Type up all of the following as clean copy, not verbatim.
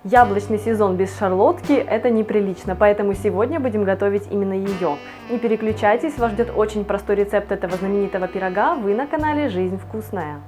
Яблочный сезон без шарлотки – это неприлично, поэтому сегодня будем готовить именно ее. Не переключайтесь, вас ждет очень простой рецепт этого знаменитого пирога. Вы на канале «Жизнь вкусная».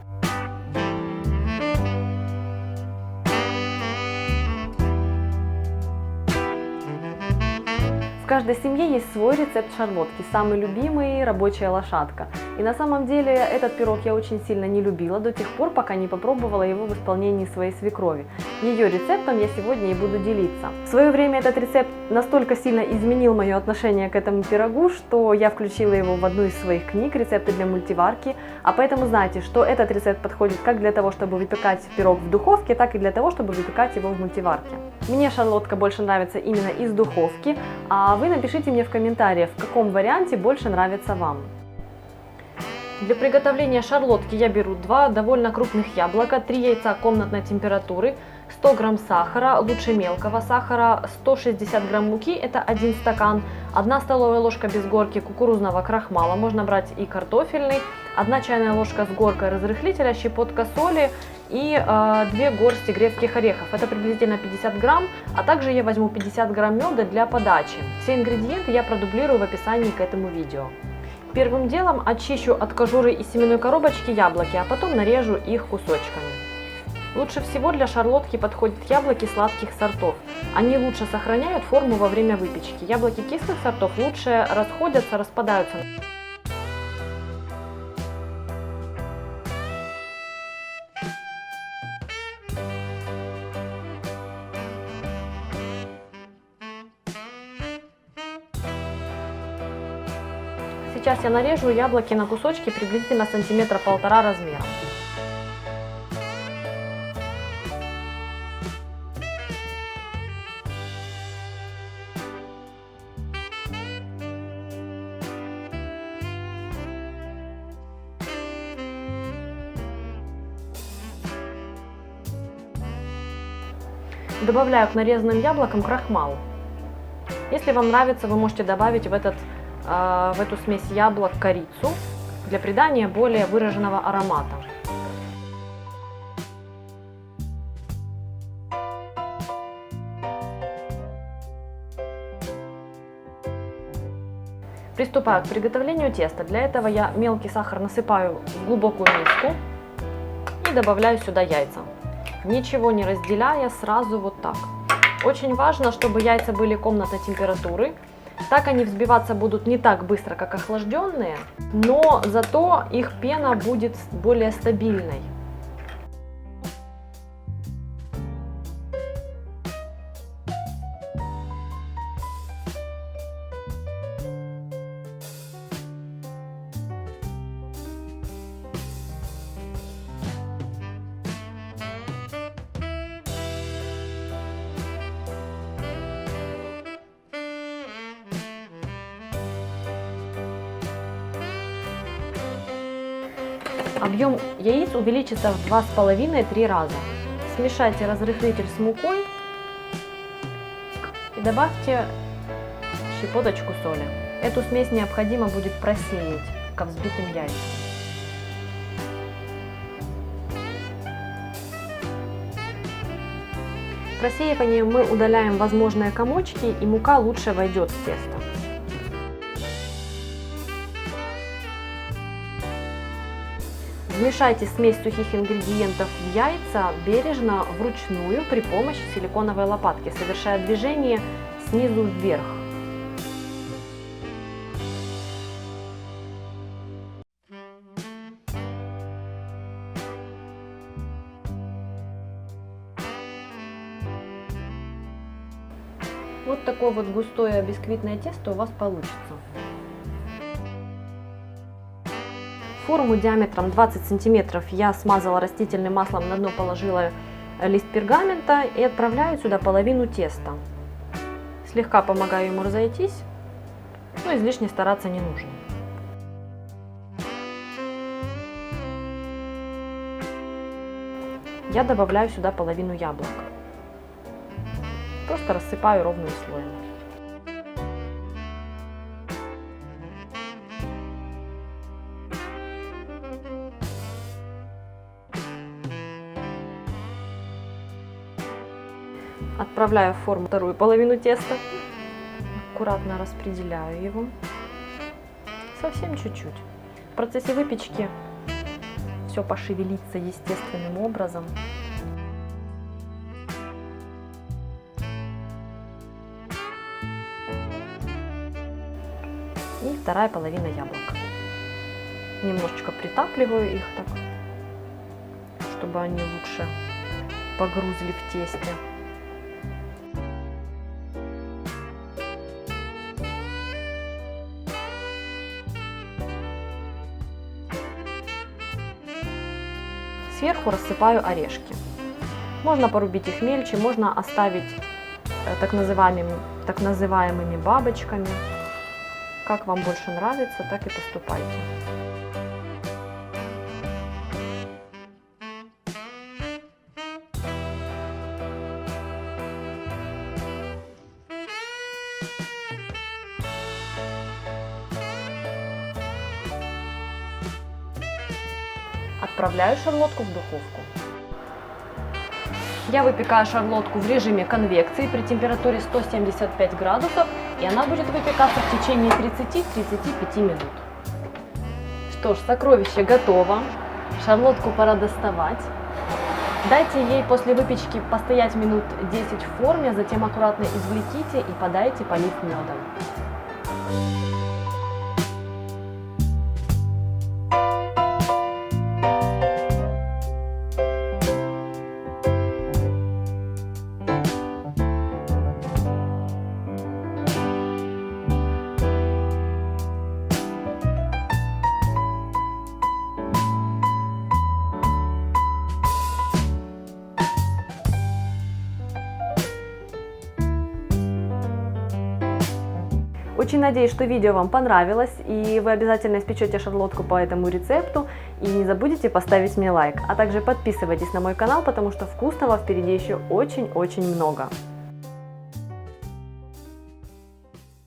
В каждой семье есть свой рецепт шарлотки, самый любимый – рабочая лошадка. И на самом деле этот пирог я очень сильно не любила до тех пор, пока не попробовала его в исполнении своей свекрови. Ее рецептом я сегодня и буду делиться. В свое время этот рецепт настолько сильно изменил мое отношение к этому пирогу, что я включила его в одну из своих книг «Рецепты для мультиварки». А поэтому знайте, что этот рецепт подходит как для того, чтобы выпекать пирог в духовке, так и для того, чтобы выпекать его в мультиварке. Мне шарлотка больше нравится именно из духовки, а вы напишите мне в комментариях, в каком варианте больше нравится вам. Для приготовления шарлотки я беру 2 довольно крупных яблока, 3 яйца комнатной температуры, 100 грамм сахара, лучше мелкого сахара, 160 грамм муки, это 1 стакан, 1 столовая ложка без горки кукурузного крахмала, можно брать и картофельный, 1 чайная ложка с горкой разрыхлителя, щепотка соли и 2 горсти грецких орехов, это приблизительно 50 грамм, а также я возьму 50 грамм меда для подачи. Все ингредиенты я продублирую в описании к этому видео. Первым делом очищу от кожуры и семенной коробочки яблоки, а потом нарежу их кусочками. Лучше всего для шарлотки подходят яблоки сладких сортов. Они лучше сохраняют форму во время выпечки. Яблоки кислых сортов лучше расходятся, распадаются. Сейчас я нарежу яблоки на кусочки приблизительно сантиметра 1,5 размера. Добавляю к нарезанным яблокам крахмал. Если вам нравится, вы можете добавить в эту смесь яблок корицу для придания более выраженного аромата. Приступаю к приготовлению теста. Для этого я мелкий сахар насыпаю в глубокую миску и добавляю сюда яйца. Ничего не разделяя, сразу вот так. Очень важно, чтобы яйца были комнатной температуры. Так они взбиваться будут не так быстро, как охлажденные, но зато их пена будет более стабильной. Объем яиц увеличится в 2,5-3 раза. Смешайте разрыхлитель с мукой и добавьте щепоточку соли. Эту смесь необходимо будет просеять ко взбитым яйцам. Просеиванием мы удаляем возможные комочки, и мука лучше войдет в тесто. Вмешайте смесь сухих ингредиентов в яйца бережно вручную при помощи силиконовой лопатки, совершая движение снизу вверх. Вот такое вот густое бисквитное тесто у вас получится. Форму диаметром 20 см я смазала растительным маслом, на дно положила лист пергамента и отправляю сюда половину теста. Слегка помогаю ему разойтись, но излишне стараться не нужно. Я добавляю сюда половину яблок. Просто рассыпаю ровным слоем. Отправляю в форму вторую половину теста. Аккуратно распределяю его. Совсем чуть-чуть. В процессе выпечки все пошевелится естественным образом. И вторая половина яблок. Немножечко притапливаю их так, чтобы они лучше погрузли в тесте. Сверху рассыпаю орешки. Можно порубить их мельче, можно оставить так называемыми бабочками. Как вам больше нравится, так и поступайте. Отправляю шарлотку в духовку. Я выпекаю шарлотку в режиме конвекции при температуре 175 градусов, и она будет выпекаться в течение 30-35 минут. Что ж, сокровище готово. Шарлотку пора доставать. Дайте ей после выпечки постоять минут 10 в форме, затем аккуратно извлеките и подайте, полив медом. Очень надеюсь, что видео вам понравилось, и вы обязательно испечете шарлотку по этому рецепту. И не забудьте поставить мне лайк, а также подписывайтесь на мой канал, потому что вкусного впереди еще очень-очень много.